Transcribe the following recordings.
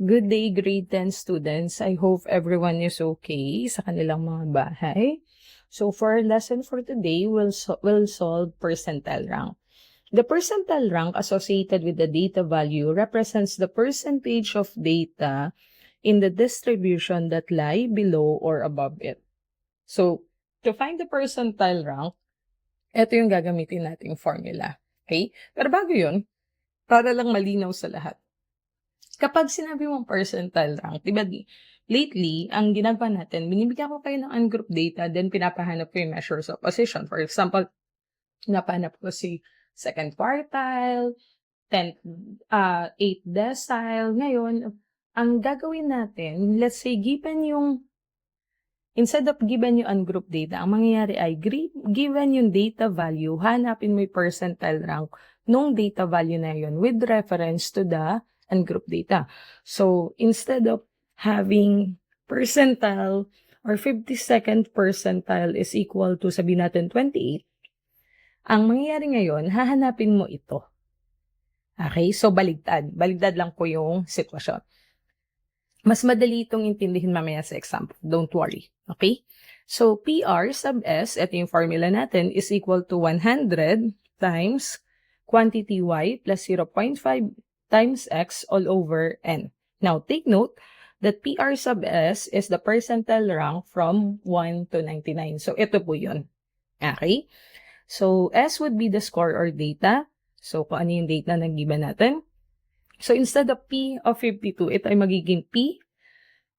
Good day, grade 10 students. I hope everyone is okay sa kanilang mga bahay. So for our lesson for today, we'll solve percentile rank. The percentile rank associated with the data value represents the percentage of data in the distribution that lie below or above it. So to find the percentile rank, ito yung gagamitin nating formula. Okay? Pero bago yun, para lang malinaw sa lahat. Kapag sinabi mong percentile rank, diba lately, ang ginagawa natin, binibigyan ko kayo ng ungroup data, then pinapahanap ko yung measures of position. For example, pinapahanap ko si second quartile, 8th decile. Ngayon, ang gagawin natin, let's say, instead of given yung ungroup data, ang mangyayari ay, given yung data value, hanapin mo yung percentile rank nung data value na yun with reference to the ungroup data. So, instead of having percentile or 52nd percentile is equal to, sabihin natin, 28, ang mangyayari ngayon, hahanapin mo ito. Okay? So, baligtad. Baligtad lang po yung sitwasyon. Mas madali itong intindihin mamaya sa example. Don't worry. Okay? So, PR sub S, ito yung formula natin, is equal to 100 times quantity Y plus 0.5 times X all over N. Now, take note that PR sub S is the percentile rank from 1 to 99. So, ito po yun. Okay? So, S would be the score or data. So, kung ano yung data na given natin. So, instead of P of 52, ito ay magiging P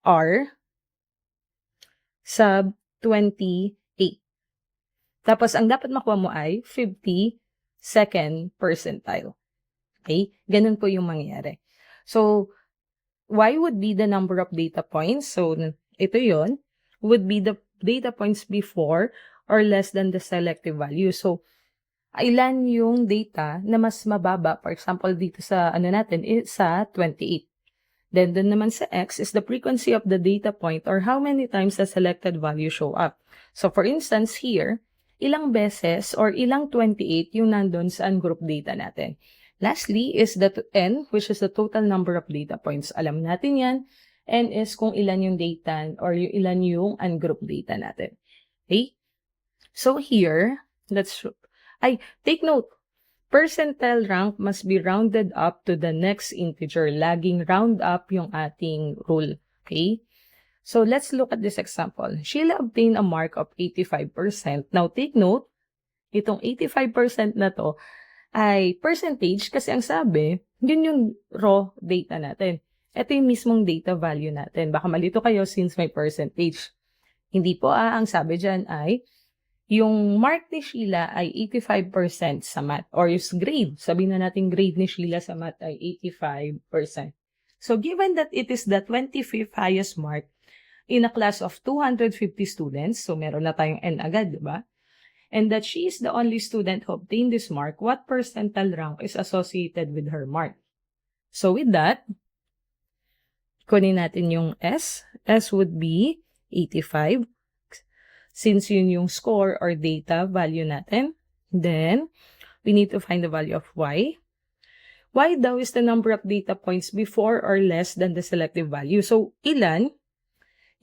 R sub 28. Tapos, ang dapat makuha mo ay 52nd percentile. Okay? Ganun po yung mangyayari. So, Y would be the number of data points. So, ito yon would be the data points before or less than the selective value. So, ilan yung data na mas mababa? For example, dito sa sa 28. Then, dun naman sa X is the frequency of the data point or how many times the selected value show up. So, for instance, here, ilang beses or ilang 28 yung nandun sa ungroup data natin. Lastly is the N, which is the total number of data points. Alam natin yan. N is kung ilan yung data or ilan yung ungroup data natin. Okay? So, here, take note, percentile rank must be rounded up to the next integer. Laging round up yung ating rule. Okay? So, let's look at this example. Sheila obtained a mark of 85%. Now, take note, itong 85% na to ay percentage kasi ang sabi, yun yung raw data natin. Ito yung mismong data value natin. Baka malito kayo since may percentage. Hindi po ang sabi dyan ay yung mark ni Sheila ay 85% sa math or yung grade. Sabihin na natin grade ni Sheila sa math ay 85%. So, given that it is the 25th highest mark in a class of 250 students, so meron na tayong N agad, di ba? And that she is the only student who obtained this mark, what percentile rank is associated with her mark? So, with that, kunin natin yung S. S would be 85. Since yun yung score or data value natin, then we need to find the value of Y. Y daw is the number of data points before or less than the selective value. So, ilan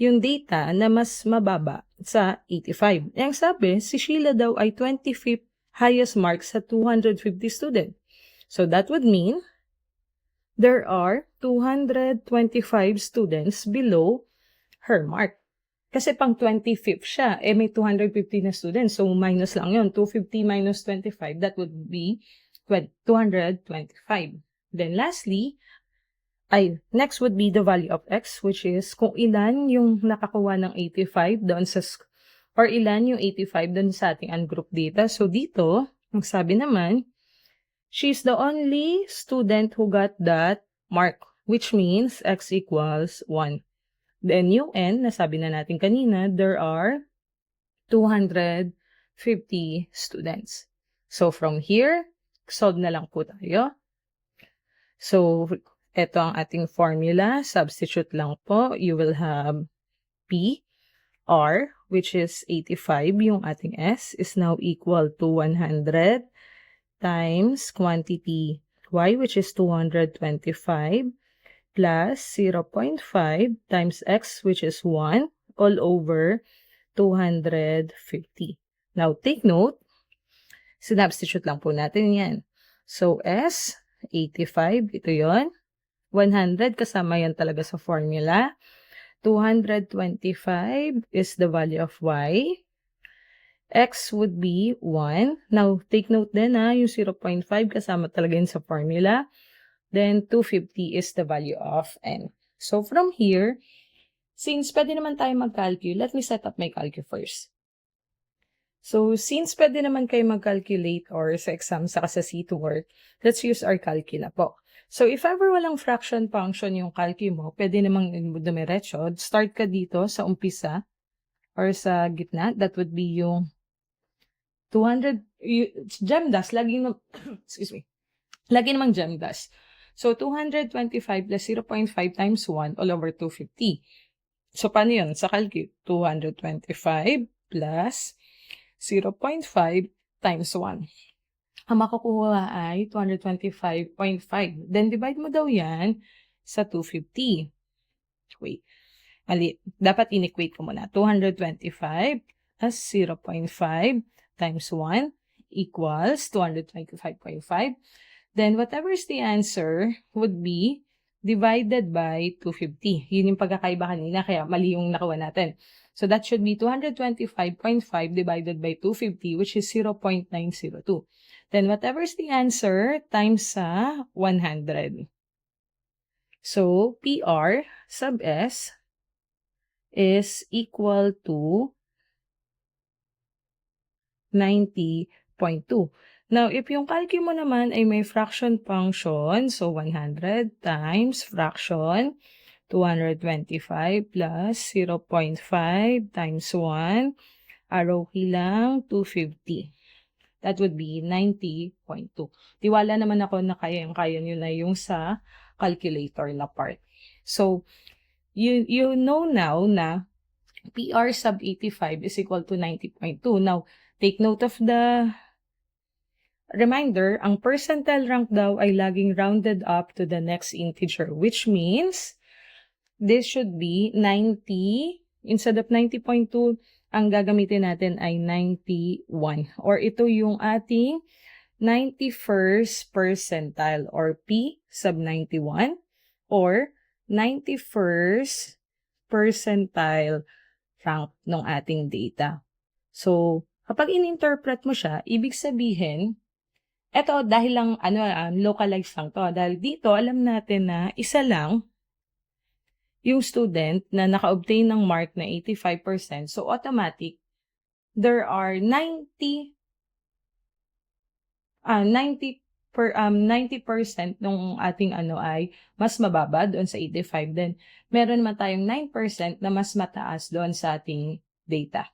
yung data na mas mababa sa 85? Ang sabi, si Sheila daw ay 25th highest mark sa 250 student. So, that would mean there are 225 students below her mark. Kasi pang 25th siya, may 250 na students. So, minus lang yun. 250 minus 25, that would be 225. Then, lastly, next would be the value of X, which is kung ilan yung nakakuha ng 85 doon or ilan yung 85 doon sa ating ungroup data. So, dito, ang sabi naman, she's the only student who got that mark, which means X equals 1. Then, yung N, nasabi na natin kanina, there are 250 students. So, from here, solve na lang po tayo. So, ito ang ating formula. Substitute lang po. You will have P, R, which is 85. Yung ating S is now equal to 100 times quantity Y, which is 225, plus 0.5 times x, which is 1, all over 250. Now, take note, sinubstitute lang po natin yan. So, S, 85, ito yon. 100, kasama yan talaga sa formula. 225 is the value of y. X would be 1. Now, take note din yung 0.5 kasama talaga yun sa formula. Then, 250 is the value of n. So, from here, since pwede naman tayo mag-calculate, let me set up my calculator first. So, since pwede naman kayo mag-calculate or sa exam saka sa C2 work, let's use our calcula po. So, if ever walang fraction function yung calcu mo, pwede namang dumiretso. Start ka dito sa umpisa or sa gitna. That would be yung 200, GEMDAS, excuse me, lagi namang GEMDAS. So, 225 plus 0.5 times 1 all over 250. So, paano yun? Sa calcu, 225 plus 0.5 times 1. Ang makukuha ay 225.5. Then, divide mo daw yan sa 250. Wait. Mali. Dapat in-equate ko muna. 225 as 0.5 times 1 equals 225.5. Then, whatever is the answer would be divided by 250. Yun yung pagkakaiba kanina, kaya mali yung nakuha natin. So, that should be 225.5 divided by 250, which is 0.902. Then, whatever is the answer, times sa 100. So, PR sub S is equal to 90.2. Now, if yung calcu mo naman ay may fraction function, so 100 times fraction 225 plus 0.5 times 1, arrow key lang, 250. That would be 90.2. Tiwala naman ako na kaya nyo na yung sa calculator na part. So, you know now na PR sub 85 is equal to 90.2. Now, take note of the reminder, ang percentile rank daw ay laging rounded up to the next integer, which means this should be 90. Instead of 90.2, ang gagamitin natin ay 91. Or ito yung ating 91st percentile or P sub 91 or 91st percentile rank ng ating data. So, kapag in-interpret mo siya, ibig sabihin, eto dahil lang localized lang to. Dahil dito, alam natin na isa lang yung student na naka-obtain ng mark na 85%. So, automatic, there are 90% nung ating ay mas mababa doon sa 85. Then, meron naman tayong 9% na mas mataas doon sa ating data.